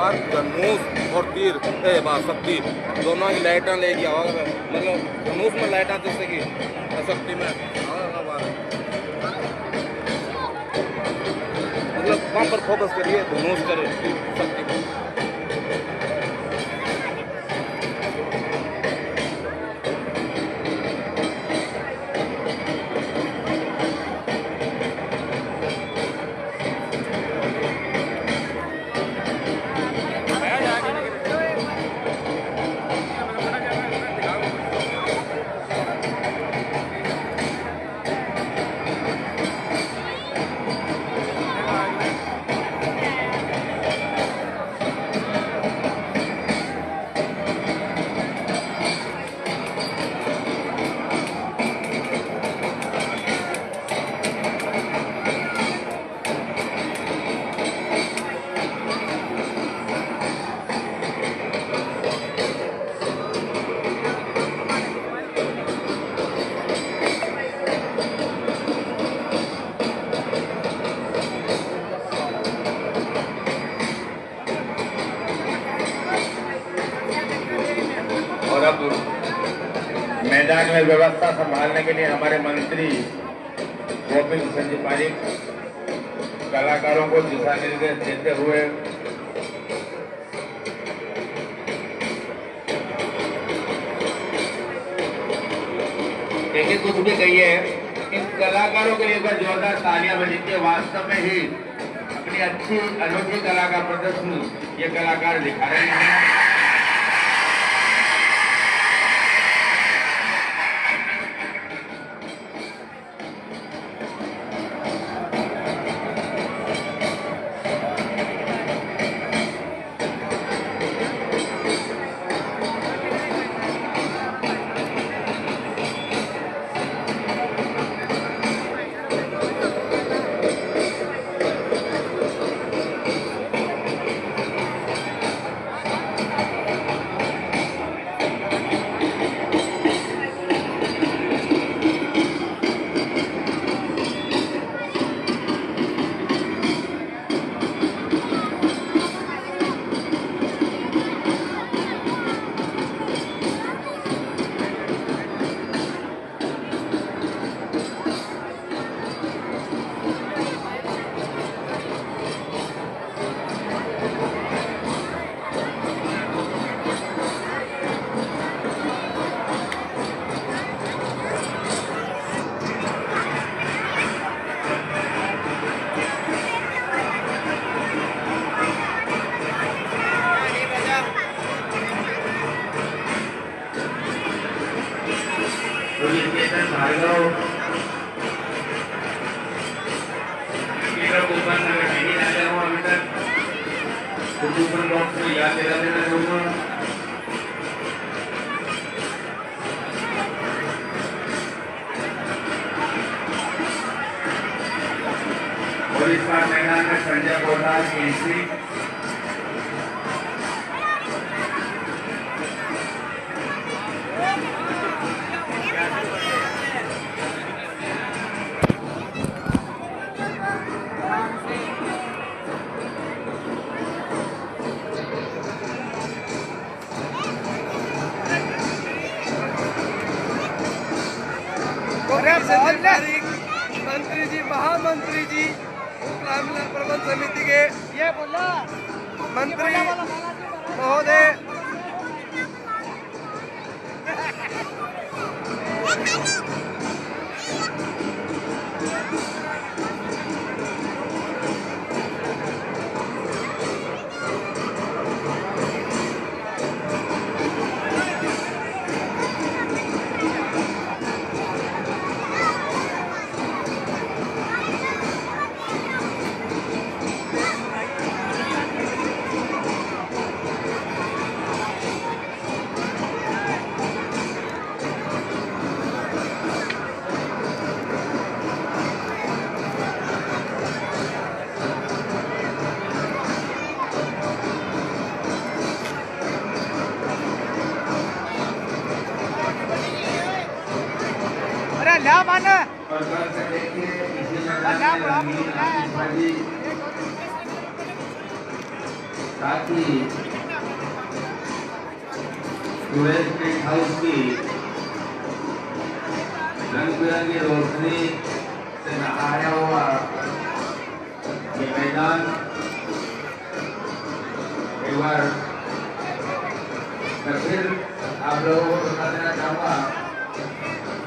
बार धनुष और तीर शक्ति दोनों की लाइटें लेके आओ। मतलब धनुष में लाइट आती जैसे कि शक्ति में मतलब वहाँ पर फोकस करिए धनुष करे शक्ति में। और अब मैदान में व्यवस्था संभालने के लिए हमारे मंत्री गोविंद संजय पारिक कलाकारों को दिशा निर्देश देते हुए देखिए कुछ भी कहिए, इन कलाकारों के लिए एक बार जोरदार तालियां बजीजिए। वास्तव में ही अपनी अच्छी अनोखी कला का प्रदर्शन ये कलाकार दिखा रहे हैं। याद दिला देना चाहूंगा। और इस बार मैदान में संजय कोटा की एंट्री मंत्री जी, महामंत्री जी, ग्रामीण प्रबंध समिति के ये बोला मंत्री महोदय, ला माना और कल से देखिए इसी ला साथ ही सूरज टेंट हाउस की रंग बिरंगी रोशनी से नहाया हुआ ये मैदान एक बार मैं फिर आप लोगों को बता देना चाहूँगा,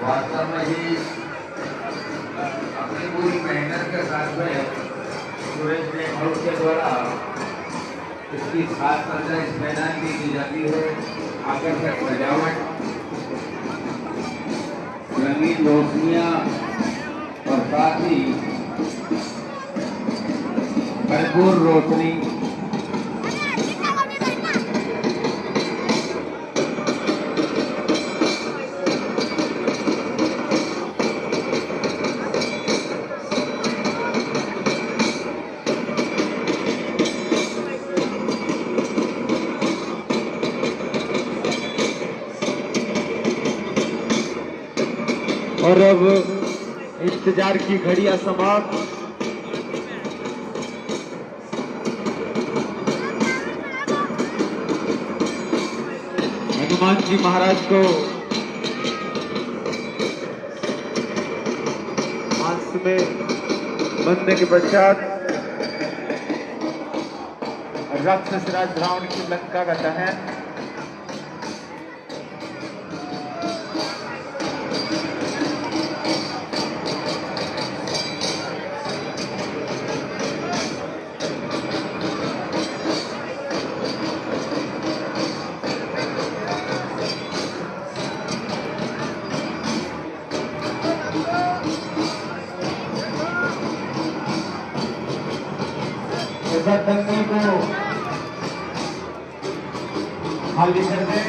वास्तव में ही अपनी पूरी मेहनत के साथ में सूरज टेंट हाउस के द्वारा इसकी सात सज्जा इस मैदान की जाती है। आकर्षक सजावट, रंगीन रोशनियाँ और साथ ही भरपूर रोशनी। और अब इंतजार की घड़ियां समाप्त। हनुमान जी महाराज को हाथ में बंधने के पश्चात राक्षस राज रावण की लंका का दहन। दंगल को खाली कर दे।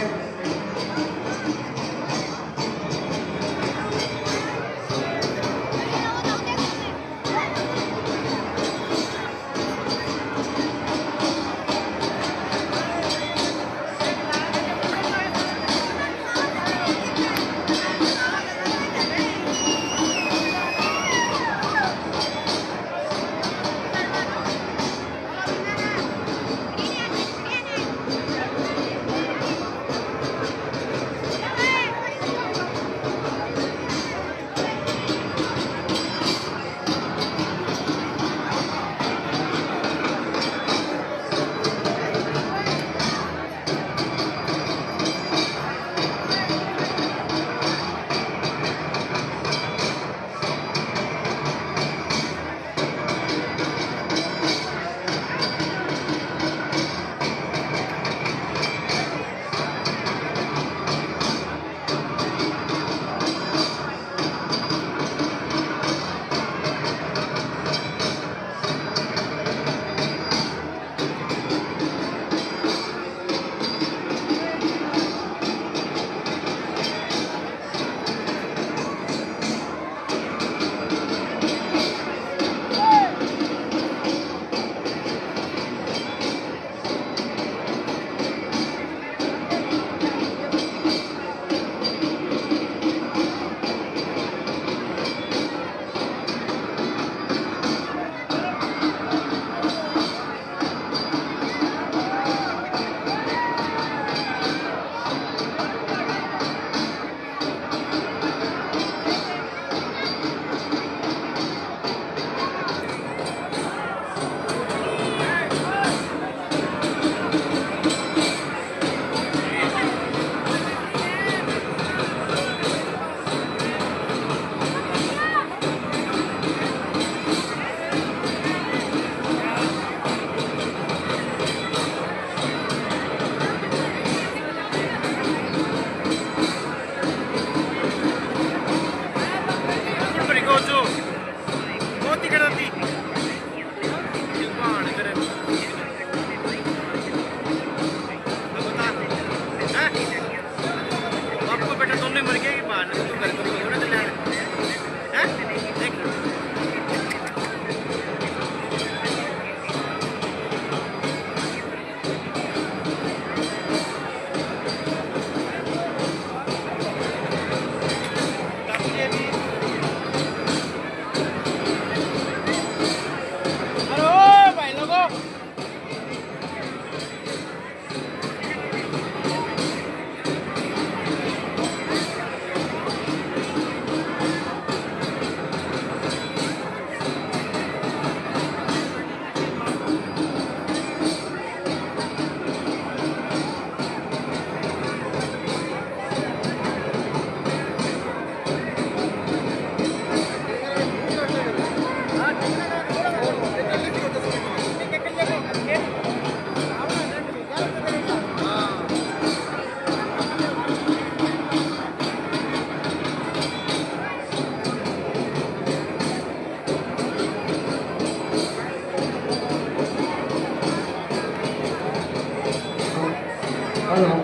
हो।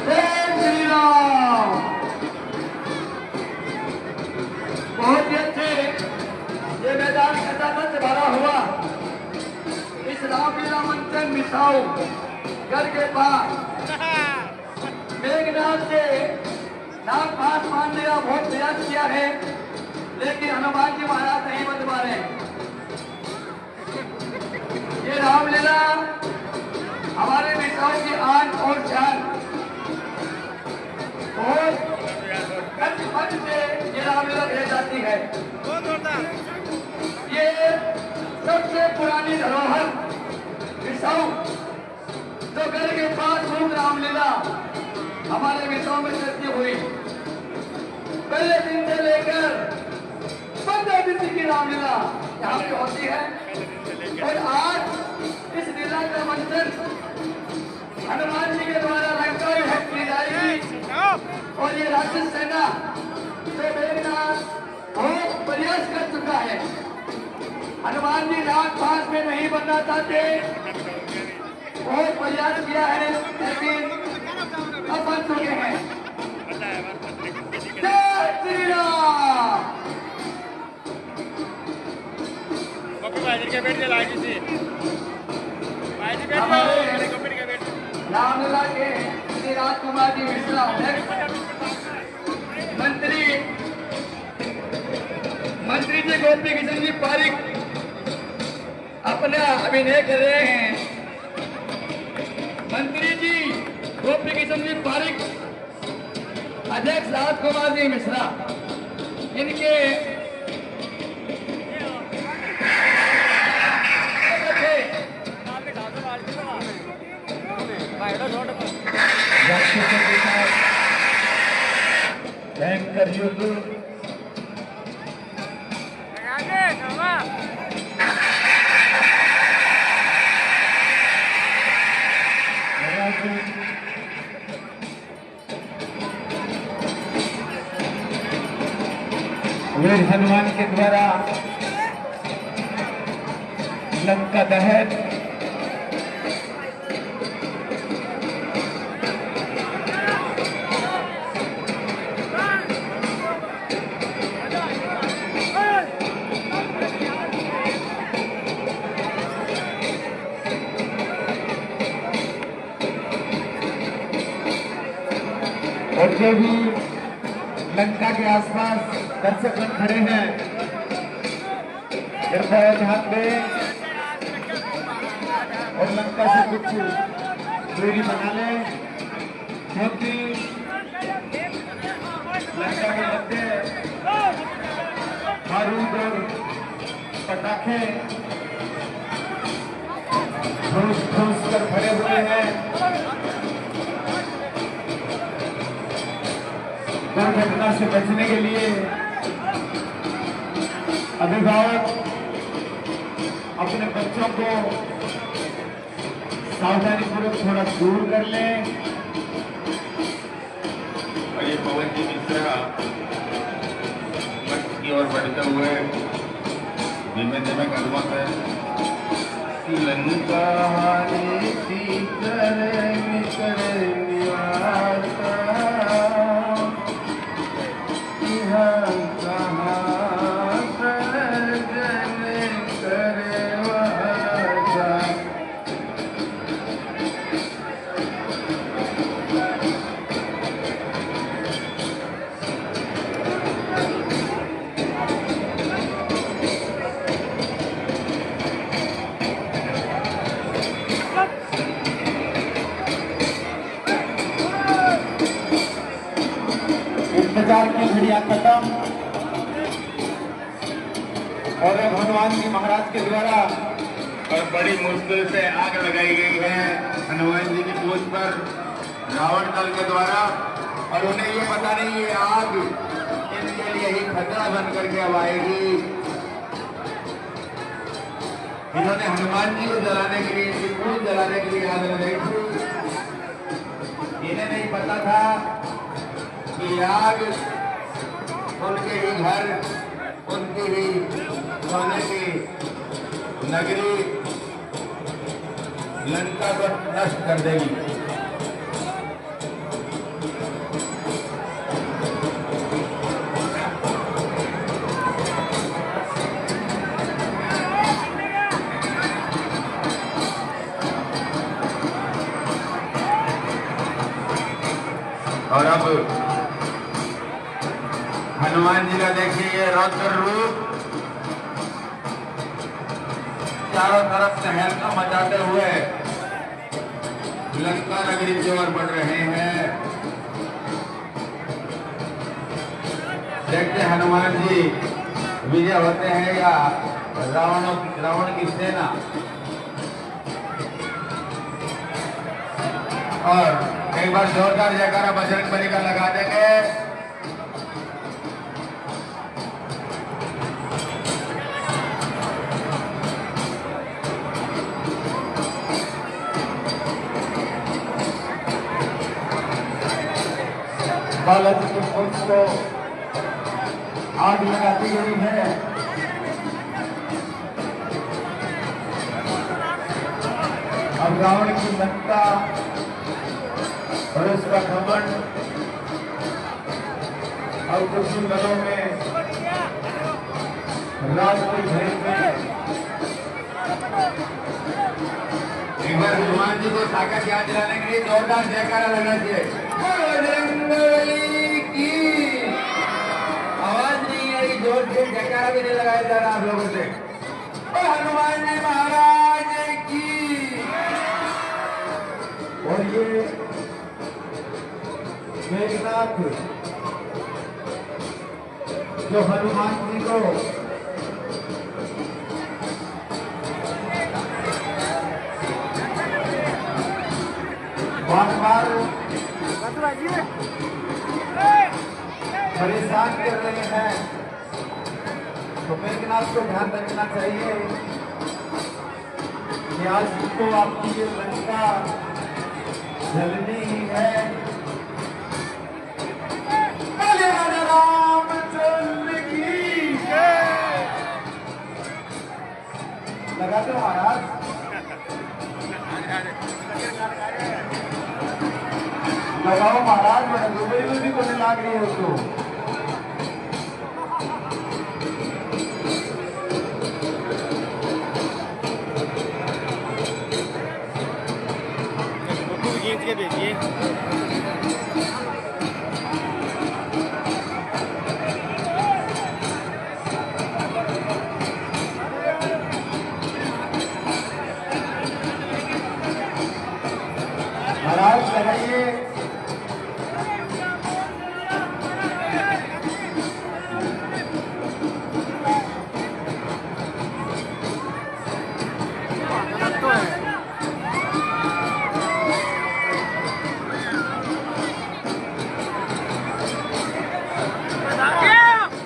जय श्री राम। बहुत ही अच्छे ये मैदान खचाखच भरा हुआ इस रामलीला मंचन मिसाऊ घर के पास मेघनाथ से नाम पास मानने का बहुत प्रयास किया है, लेकिन हनुमान जी महाराज नहीं बन पा रहे। ये रामलीला हमारे मिसाऊ की आन और शान, बहुत कट से ये रामलीला भेज जाती है। ये सबसे पुरानी धरोहर मिसाऊ जो घर के पास खूब रामलीला हमारे मिसाऊ में चलती हुई पहले दिन से लेकर 15 दिन की रामलीला यहाँ पे होती है। और आज इस लीला का मंचन हनुमान जी के द्वारा लंका विभक्त की जाएगी। और ये राक्षस सेना जो मेघनाथ बहुत प्रयास कर चुका है, हनुमान जी नाग पास में नहीं बनना चाहते, बहुत प्रयास किया है, लेकिन अब बन चुके हैं। जय श्री राम। रामलीला के श्री राजकुमार जी मिश्रा मंत्री जी गोपी किशन जी पारिक अपना अभिनय कर रहे हैं। मंत्री जी गोपी किशन जी पारिक, अध्यक्ष राजकुमार जी मिश्रा, इनके भयंकर युद्ध वीर हनुमान के द्वारा लंका दहन और जो भी लंका के आसपास दर्शकगण खड़े हैं, कृपया ध्यान दें और लंका से कुछ दूरी बना लें, क्योंकि लंका के मध्य बारूद और पटाखे ठूस ठूस कर भरे हुए हैं। दुर्घटना से बचने के लिए अभिभावक अपने बच्चों को सावधानी पूर्वक थोड़ा दूर कर लें। और ये पवन जी मिश्रा मठ की ओर बढ़ते हुए धीमे धीमे कदमों से कि लंका इंतजार की घड़ियां खत्म और अब हनुमान जी महाराज के द्वारा और बड़ी मुश्किल से आग लगाई गई है हनुमान जी की पूछ पर रावण दल के द्वारा। और उन्हें ये पता नहीं ये आग इनके लिए ही खतरा बन करके अब आएगी। इन्होंने हनुमान जी को जलाने के लिए, इनकी पूछ जलाने के लिए आग लगाई थी। इन्हें नहीं पता था कि आग उनके ही घर, उनकी ही सोने की नगरी लंका को नष्ट कर देगी। और अब हनुमान जी का देखिए ये रौद्र रूप चारों तरफ तहलका मचाते हुए लंका नगरी की ओर बढ़ रहे हैं। देखते हनुमान जी विजय होते हैं या रावण की सेना। और एक बार जोरदार जयकारा बजरंगबली का लगा देंगे। बालाजी की फौज को आग लगाती गई है। अब रावण की लंका और उसका घमंड और कुछ ही दलों में राष्ट्रीय भेद में एक बार हनुमान जी को ताकत याद दिलाने के लिए जोरदार जयकारा लगना चाहिए। बजरंगबली की आवाज नहीं आई, जोर से जयकारा भी नहीं लगाया जा रहा आप लोगों से। हनुमान जी महाराज की। और ये मेघनाथ जो हनुमान जी को बार बार परेशान कर रहे हैं, तो मेघनाथ को ध्यान रखना चाहिए कि आज तो आपकी ये लंका जलनी ही है। लगाते हो महाराज, लगाओ महाराज, बड़ा दुबई में भी कोने लाग रही है उसको। खींच के देखिए। महाराज लगाइए।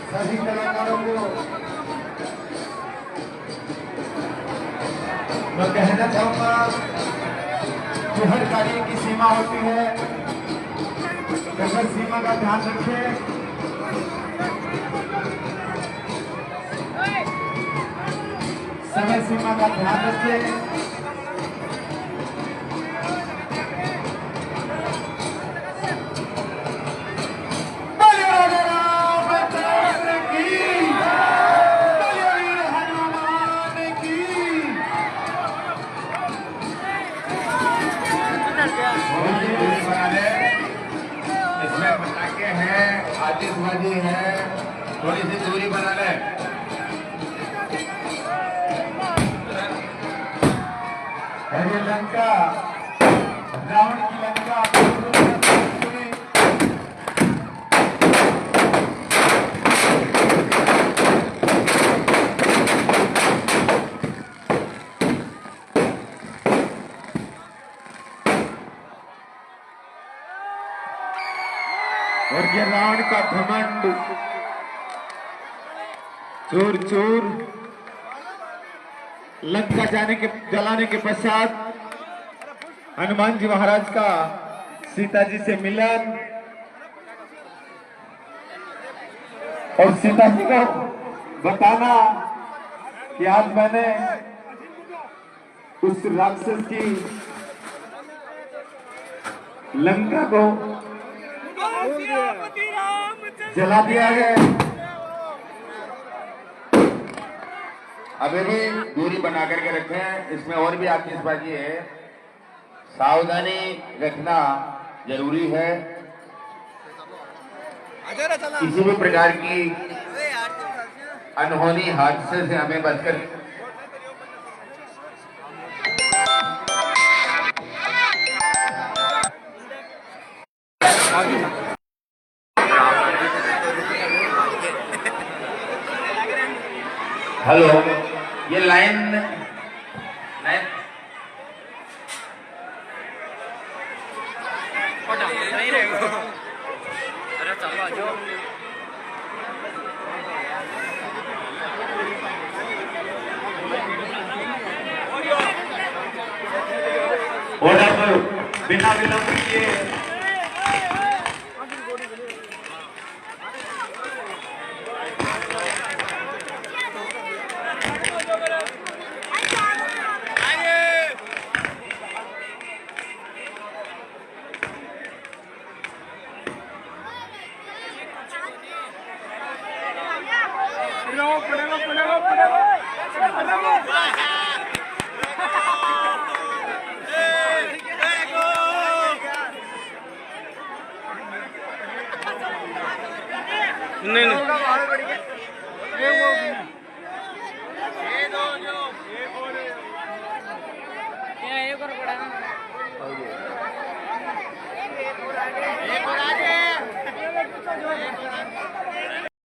सभी कलाकारों को मैं कहना चाहूंगा कि हर कार्य की सीमा होती है, अगर सीमा का ध्यान रखें। समय सीमा का ध्यान रखें। इसमें पटाखे हैं, आतिशबाजी है, थोड़ी सी दूरी बना ले। अरे लंका, रावण की लंका और ये रावण का घमंड चोर चोर लंका जलाने के पश्चात हनुमान जी महाराज का सीता जी से मिलन और सीता जी को बताना कि आज मैंने उस राक्षस की लंका को जला दिया है। अभी भी दूरी बना करके रखें, इसमें और भी आतिशबाजी है, सावधानी रखना जरूरी है। किसी भी प्रकार की अनहोनी हादसे से हमें बचकर हेलो, ये लाइन ऑर्डर पर बिना विलंब किए नहीं नहीं